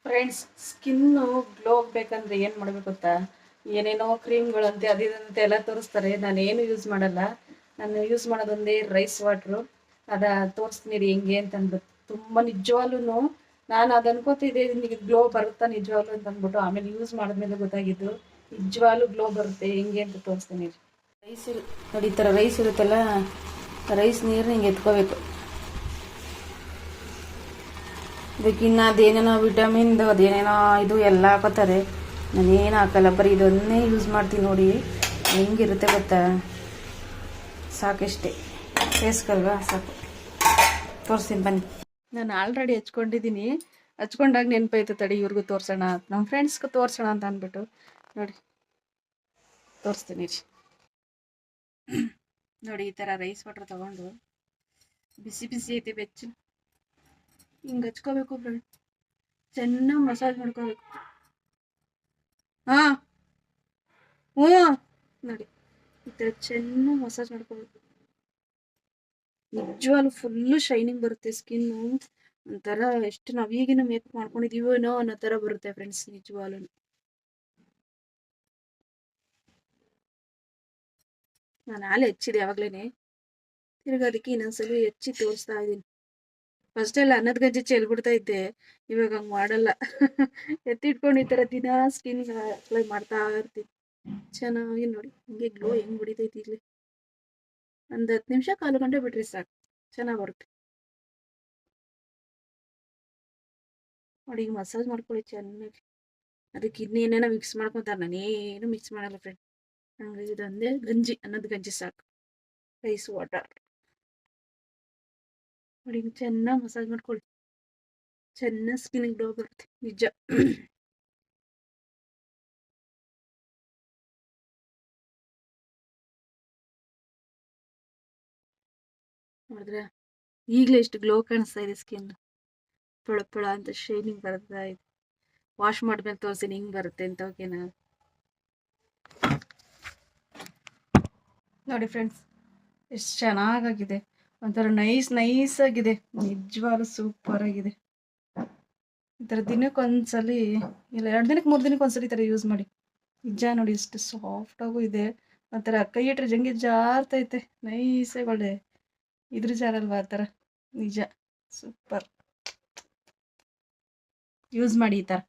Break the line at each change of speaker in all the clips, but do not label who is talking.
Friends, skin glow ಆಗಬೇಕಂದ್ರೆ ಏನು ಮಾಡಬೇಕು ಗೊತ್ತಾ? ಏನೇನೋ ಕ್ರೀಮ್ಗಳಂತೆ ಅದಿದಂತೆ ಎಲ್ಲ ತೋರಿಸ್ತಾರೆ. ನಾನು ಏನು ಯೂಸ್ ಮಾಡಲ್ಲ. ನಾನು ಯೂಸ್ ಮಾಡೋದೊಂದೇ ರೈಸ್ ವಾಟ್ರು. ಅದ ತೋರಿಸ್ತೀನಿ ರೀ ಹೆಂಗೆ ಅಂತ ಅಂದ್ಬಿಟ್ಟು. ತುಂಬ ನಿಜವಾಗ್ಲೂ ನಾನು ಅದು ಅನ್ಕೋತಿದ್ದೆ, ನಿನಗೆ ಗ್ಲೋ ಬರುತ್ತಾ ನಿಜವಾಗ್ಲೂ ಅಂತ ಅಂದ್ಬಿಟ್ಟು. ಆಮೇಲೆ ಯೂಸ್ ಮಾಡಿದ್ಮೇಲೆ ಗೊತ್ತಾಗಿದ್ದು ನಿಜವಾಗ್ಲೂ ಗ್ಲೋ ಬರುತ್ತೆ. ಹೆಂಗೆ ಅಂತ ತೋರಿಸ್ತೀನಿ ರೀ. ರೈಸ್ ನೋಡಿ, ಈ ಥರ ರೈಸ್ ಇರುತ್ತಲ್ಲ, ರೈಸ್ ನೀರು ಹಿಂಗೆ ಎತ್ಕೋಬೇಕು. ಇದಕ್ಕಿನ್ನ ಅದೇನೇನೋ ವಿಟಮಿನ್ದು ಅದೇನೇನೋ ಇದು ಎಲ್ಲ ಹಾಕೋತಾರೆ. ನಾನೇನು ಹಾಕಲ್ಲ, ಬರೀ ಇದನ್ನೇ ಯೂಸ್ ಮಾಡ್ತೀನಿ. ನೋಡಿ ಹೆಂಗಿರುತ್ತೆ ಗೊತ್ತಾ? ಸಾಕಷ್ಟೇ, ಫೇಸ್ಗಲ್ವಾ, ಸಾಕು. ತೋರಿಸ್ತೀನಿ ಬನ್ನಿ. ನಾನು ಆಲ್ರೆಡಿ ಹಚ್ಕೊಂಡಿದ್ದೀನಿ. ಹಚ್ಕೊಂಡಾಗ ನೆನಪಾಯ್ತು, ತಡಿ ಇವ್ರಿಗೂ ತೋರಿಸೋಣ, ನಮ್ಮ ಫ್ರೆಂಡ್ಸ್ಗೂ ತೋರಿಸೋಣ ಅಂತ ಅಂದ್ಬಿಟ್ಟು. ನೋಡಿ ತೋರಿಸ್ತೀನಿ ರೀ. ನೋಡಿ, ಈ ಥರ ರೈಸ್ ವಾಟರ್ ತೊಗೊಂಡು ಬಿಸಿ ಬಿಸಿ ಐತೆ ಬೆಚ್ಚು ಹಿಂಗೆ ಹಚ್ಕೋಬೇಕು ಫ್ರೆಂಡ್. ಚೆನ್ನಾಗಿ ಮಸಾಜ್ ಮಾಡ್ಕೋಬೇಕು. ಹಾಂ, ಹ್ಞೂ, ನೋಡಿ ಈ ಥರ ಚೆನ್ನಾಗಿ ಮಸಾಜ್ ಮಾಡ್ಕೋಬೇಕು. ನಿಜವಾಗ್ಲೂ ಫುಲ್ಲು ಶೈನಿಂಗ್ ಬರುತ್ತೆ ಸ್ಕಿನ್ನು. ಒಂಥರ ಎಷ್ಟು ನಾವು ಈಗಿನ ಮೇಕಪ್ ಮಾಡ್ಕೊಂಡಿದ್ದೀವೋ ಅನ್ನೋ ಥರ ಬರುತ್ತೆ ಫ್ರೆಂಡ್ಸ್. ನಿಜವಾಗ್ಲೂ ನಾನು ಹಾಲೆ ಹೆಚ್ಚಿದೆ ಯಾವಾಗಲೇ. ತಿರ್ಗಿ ಅದಕ್ಕೆ ಇನ್ನೊಂದ್ಸಲಿ ಹೆಚ್ಚಿ ತೋರಿಸ್ತಾ ಇದ್ದೀನಿ. ಫಸ್ಟ್ ಎಲ್ಲ ಅನ್ನದ ಗಂಜಿ ಚೆಲ್ಬಿಡ್ತಾ ಇದ್ದೆ, ಇವಾಗ ಹಂಗೆ ಮಾಡಲ್ಲ. ಎತ್ತಿಟ್ಕೊಂಡು ಈ ಥರ ದಿನ ಸ್ಕಿನ್ಗೆ ಅಪ್ಲೈ ಮಾಡ್ತಾ ಇರ್ತೀನಿ. ಚೆನ್ನಾಗಿ ನೋಡಿ ಹಿಂಗೆ ಗ್ಲೋ ಹೆಂಗೆ ಹೊಡಿತೈತಿ. ಇಲ್ಲಿ ಒಂದು 10 ನಿಮಿಷ, ಕಾಲು ಗಂಟೆ ಬಿಟ್ರೆ ಸಾಕು, ಚೆನ್ನಾಗಿ ಬರುತ್ತೆ. ನೋಡಿ ಈಗ ಮಸಾಜ್ ಮಾಡ್ಕೊಳ್ಳಿ ಚೆನ್ನಾಗಿ. ಅದಕ್ಕೆ ಇನ್ನೇನೇನೋ ಮಿಕ್ಸ್ ಮಾಡ್ಕೊತಾರೆ, ನಾನೇನು ಮಿಕ್ಸ್ ಮಾಡಲ್ಲ ಫ್ರೆಂಡ್. ಹಂಗಾಗಿ ಇದೊಂದೇ ಗಂಜಿ, ಅನ್ನದ ಗಂಜಿ ಸಾಕು, ರೈಸ್ ವಾಟರ್. ನೋಡಿ ಚೆನ್ನಾಗಿ ಮಸಾಜ್ ಮಾಡ್ಕೊಳ್ಳಿ, ಚೆನ್ನಾಗಿ ಸ್ಕಿನ್ಗೆ ಗ್ಲೋ ಬರುತ್ತೆ ನಿಜ. ನೋಡಿದ್ರೆ ಈಗಲೇ ಎಷ್ಟು ಗ್ಲೋ ಕಾಣಿಸ್ತಾ ಇದೆ ಸ್ಕಿನ್. ಪಳ ಪಳ ಅಂತ ಶೈನಿಂಗ್ ಬರ್ತಾ ಇದೆ. ವಾಶ್ ಮಾಡಿದ್ಮೇಲೆ ತೋರಿಸ್ತೀನಿ ಹಿಂಗೆ ಬರುತ್ತೆ ಅಂತ. ಓಕೆನಾ? ನೋಡಿ ಫ್ರೆಂಡ್ಸ್, ಎಷ್ಟು ಚೆನ್ನಾಗಾಗಿದೆ. ಒಂಥರ ನೈಸ್ ಆಗಿದೆ. ನಿಜವಾಗ್ಲೂ ಸೂಪರ್ ಆಗಿದೆ. ಈ ಥರ ದಿನಕ್ಕೊಂದ್ಸಲಿ, ಇಲ್ಲ 2 ದಿನಕ್ಕೆ 3 ದಿನಕ್ಕೆ ಒಂದ್ಸಲಿ ಈ ಥರ ಯೂಸ್ ಮಾಡಿ. ನಿಜ ನೋಡಿ ಎಷ್ಟು ಸಾಫ್ಟಾಗೂ ಇದೆ. ಒಂಥರ ಕೈ ಇಟ್ಟರೆ ಜಂಗೆ ಜಾರ್ತೈತೆ, ನೈಸಾಗಿ ಒಳ್ಳೆ ಇದ್ರ ಜಾರಲ್ವಾ ಆ ಥರ. ನಿಜ ಸೂಪರ್. ಯೂಸ್ ಮಾಡಿ, ಈ ಥರ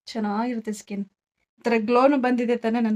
ಚೆನ್ನಾಗಿರುತ್ತೆ ಸ್ಕಿನ್. ಈ ಥರ ಗ್ಲೋನು ಬಂದಿದೆ ತಾನೇ ನನ್ನ